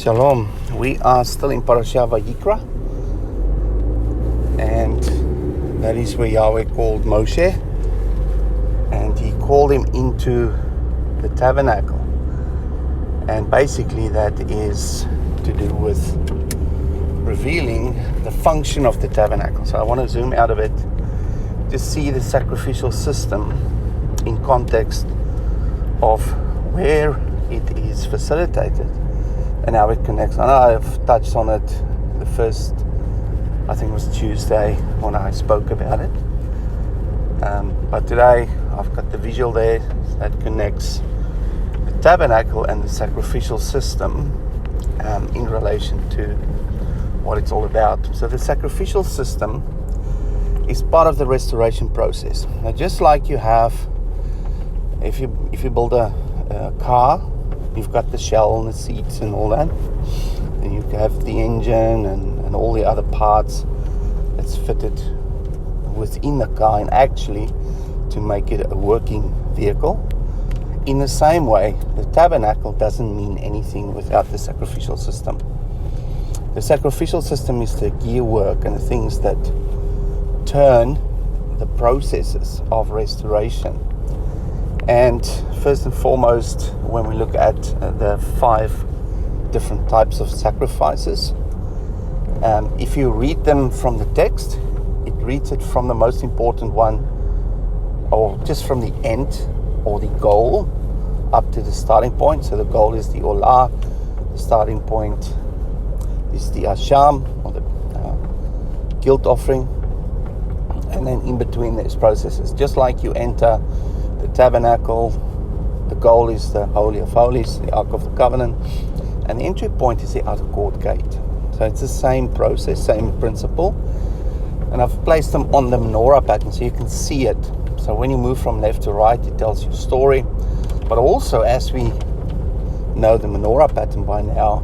Shalom. We are still in Parashah Vayikra, and that is where Yahweh called Moshe, and he called him into the tabernacle, and basically that is to do with revealing the function of the tabernacle. So I want to zoom out of it to see the sacrificial system in context of where it is facilitated and how it connects. I know I've touched on it the first, I think it was Tuesday when I spoke about it. But today I've got the visual there that connects the tabernacle and the sacrificial system in relation to what it's all about. So the sacrificial system is part of the restoration process. Now, just like you have, if you build a car, you've got the shell and the seats and all that. And you have the engine and all the other parts that's fitted within the car and actually to make it a working vehicle. In the same way, the tabernacle doesn't mean anything without the sacrificial system. The sacrificial system is the gearwork and the things that turn the processes of restoration. And first and foremost, when we look at the 5 different types of sacrifices, if you read them from the text, it reads it from the most important one, or just from the end or the goal up to the starting point. So the goal is the Olah, the starting point is the Asham, or the guilt offering, and then in between there's processes. Just like you enter the tabernacle, the goal is the Holy of Holies, the Ark of the Covenant, and the entry point is the outer court gate. So it's the same process, same principle. And I've placed them on the menorah pattern so you can see it. So when you move from left to right, it tells you a story. But also, as we know the menorah pattern by now,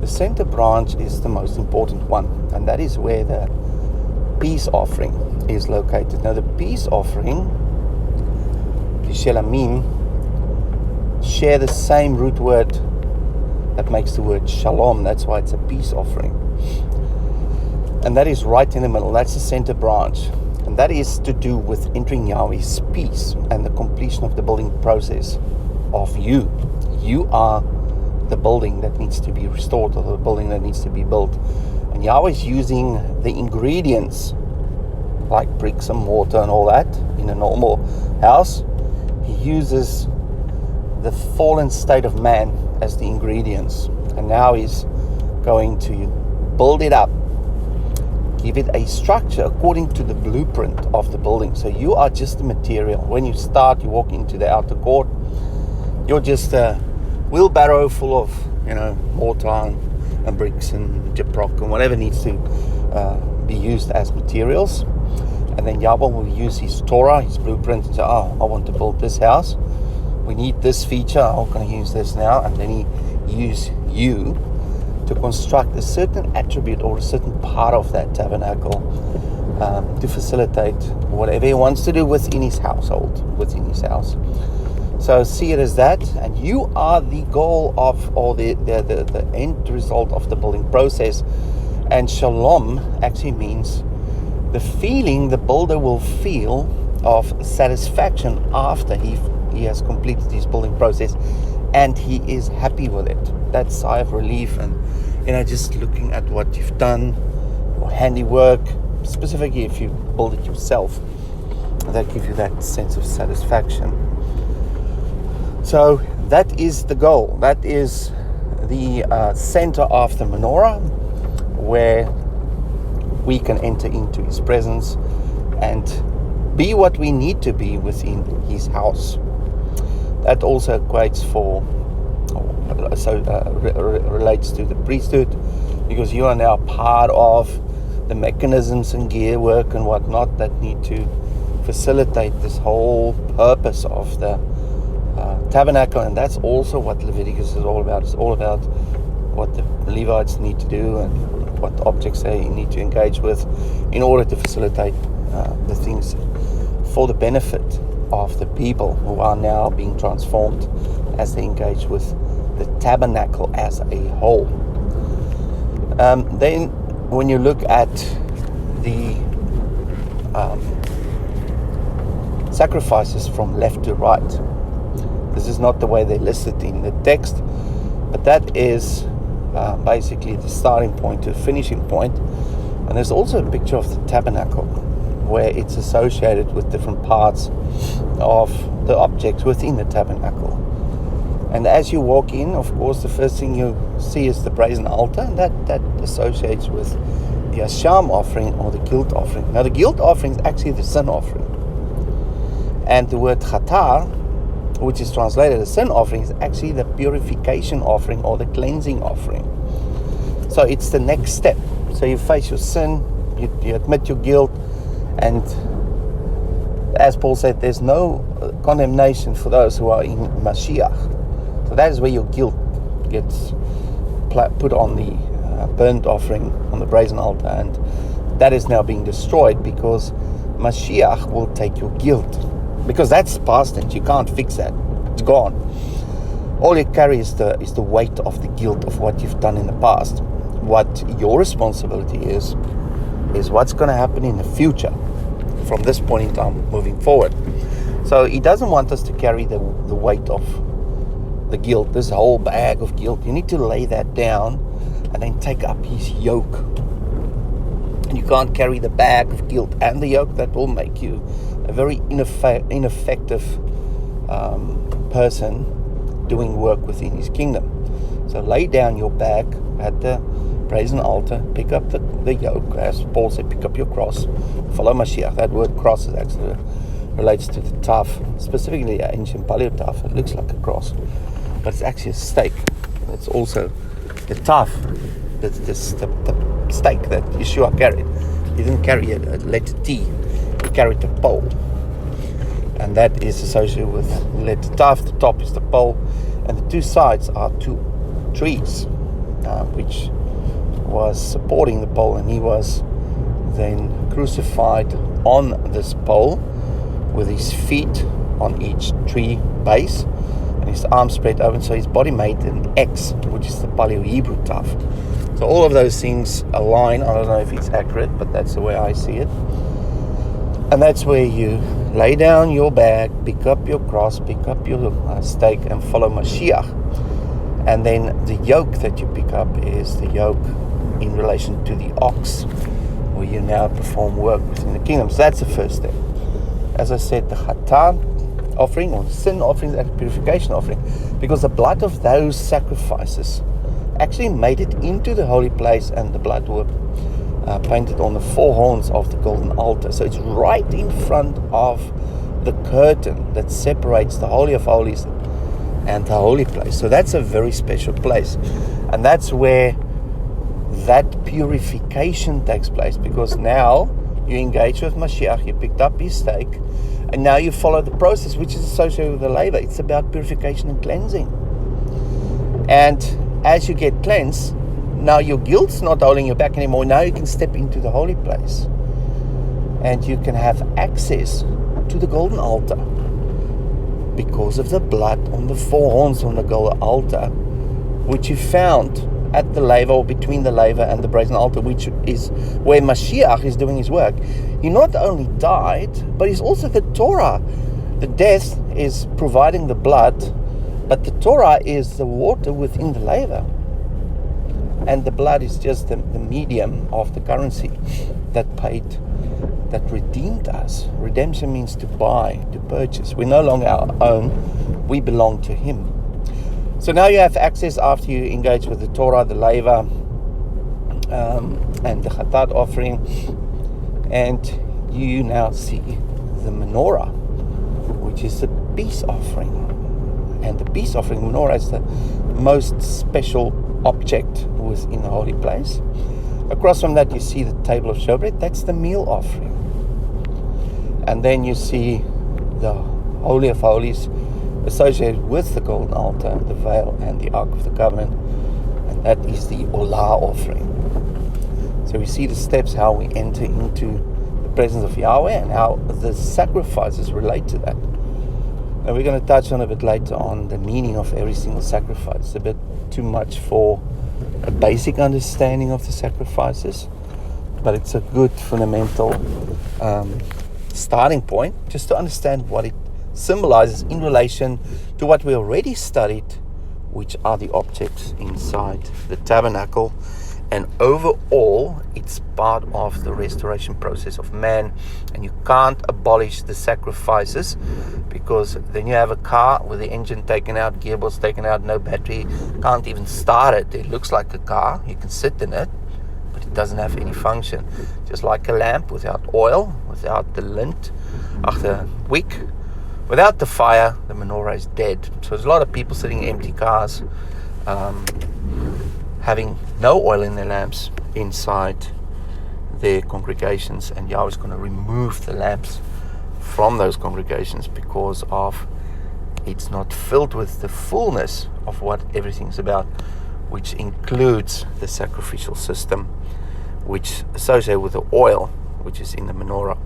the center branch is the most important one, and that is where the peace offering is located. Now the peace offering, the Shelamim, share the same root word that makes the word Shalom. That's why it's a peace offering. And that is right in the middle. That's the center branch. And that is to do with entering Yahweh's peace and the completion of the building process of you. You are the building that needs to be restored, or the building that needs to be built. And Yahweh's using the ingredients like bricks and mortar and all that in a normal house. He uses the fallen state of man as the ingredients, and now he's going to build it up, give it a structure according to the blueprint of the building. So you are just the material. When you start, you walk into the outer court, you're just a wheelbarrow full of mortar and bricks and gyprock and whatever needs to be used as materials. And then Yahweh will use his Torah, his blueprint, and say, I want to build this house. We need this feature. I'm going to use this now. And then he use you to construct a certain attribute or a certain part of that tabernacle to facilitate whatever he wants to do within his household, within his house. So see it as that, and you are the goal of, or the end result of the building process. And Shalom actually means the feeling the builder will feel of satisfaction after he has completed his building process and he is happy with it. That sigh of relief and just looking at what you've done, or handiwork, specifically if you build it yourself, that gives you that sense of satisfaction. So that is the goal. That is the center of the menorah, where we can enter into his presence and be what we need to be within his house. That also equates relates to the priesthood, because you are now part of the mechanisms and gear work and whatnot that need to facilitate this whole purpose of the tabernacle. And that's also what Leviticus is all about. It's all about what the Levites need to do and what objects they need to engage with in order to facilitate the things for the benefit of the people who are now being transformed as they engage with the tabernacle as a whole. Then when you look at the sacrifices from left to right, this is not the way they're listed in the text, but that is basically the starting point to the finishing point. And there's also a picture of the tabernacle where it's associated with different parts of the objects within the tabernacle. And as you walk in, of course, the first thing you see is the brazen altar, and that associates with the asham offering or the guilt offering. Now, the guilt offering is actually the sin offering. And the word chatar, which is translated as sin offering, is actually the purification offering or the cleansing offering. So it's the next step. So you face your sin, you admit your guilt, and as Paul said, there's no condemnation for those who are in Mashiach. So that is where your guilt gets put on the burnt offering on the brazen altar, and that is now being destroyed because Mashiach will take your guilt, because that's past tense. You can't fix that. It's gone. All you carry is the weight of the guilt of what you've done in the past. What your responsibility is what's going to happen in the future from this point in time moving forward. So he doesn't want us to carry the weight of the guilt, this whole bag of guilt. You need to lay that down and then take up his yoke. And you can't carry the bag of guilt and the yoke. That will make you a very ineffective person doing work within his kingdom. So lay down your bag at the brazen altar, pick up the yoke, as Paul said, pick up your cross, follow Mashiach. That word cross is actually relates to the taf, specifically the ancient paleo taf. It looks like a cross, but it's actually a stake. It's also the taf, the stake that Yeshua carried. He didn't carry a letter T, he carried a pole, and that is associated with the letter taf. The top is the pole, and the two sides are two trees, which was supporting the pole, and he was then crucified on this pole with his feet on each tree base and his arms spread open, so his body made an X, which is the Paleo Hebrew taf. So all of those things align. I don't know if it's accurate, but that's the way I see it. And that's where you lay down your bag, pick up your cross, pick up your stake, and follow Mashiach. And then the yoke that you pick up is the yoke in relation to the ox, where you now perform work within the kingdom. So that's the first step. As I said, the chatar offering or the sin offering and the purification offering, because the blood of those sacrifices actually made it into the holy place, and the blood were painted on the four horns of the golden altar. So it's right in front of the curtain that separates the Holy of Holies and the holy place. So that's a very special place, and that's where that purification takes place, because now you engage with Mashiach, you picked up his stake, and now you follow the process which is associated with the laver. It's about purification and cleansing. And as you get cleansed, now your guilt's not holding you back anymore. Now you can step into the holy place, and you can have access to the golden altar because of the blood on the four horns on the golden altar, which you found at the laver, or between the laver and the brazen altar, which is where Mashiach is doing his work. He not only died, but he's also the Torah. The death is providing the blood, but the Torah is the water within the laver. And the blood is just the medium of the currency that redeemed us. Redemption means to buy, to purchase. We're no longer our own, we belong to him. So now you have access after you engage with the Torah, the laver, and the chatat offering, and you now see the menorah, which is the peace offering. And the peace offering, menorah, is the most special object within the holy place. Across from that you see the table of showbread. That's the meal offering. And then you see the Holy of Holies associated with the golden altar, the veil, and the Ark of the Covenant, and that is the Olah offering. So we see the steps how we enter into the presence of Yahweh and how the sacrifices relate to that. And we're going to touch on a bit later on the meaning of every single sacrifice. It's a bit too much for a basic understanding of the sacrifices, but it's a good fundamental starting point just to understand what it symbolizes in relation to what we already studied, which are the objects inside the tabernacle. And overall, it's part of the restoration process of man. And you can't abolish the sacrifices, because then you have a car with the engine taken out, gearbox taken out, no battery, can't even start it. It looks like a car, you can sit in it, but it doesn't have any function. Just like a lamp without oil, without the lint, the wick, without the fire, the menorah is dead. So there's a lot of people sitting in empty cars, having no oil in their lamps inside their congregations, and Yahweh's going to remove the lamps from those congregations because of it's not filled with the fullness of what everything's about, which includes the sacrificial system, which associated with the oil which is in the menorah.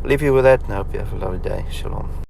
Leave you with that, and I hope you have a lovely day. Shalom.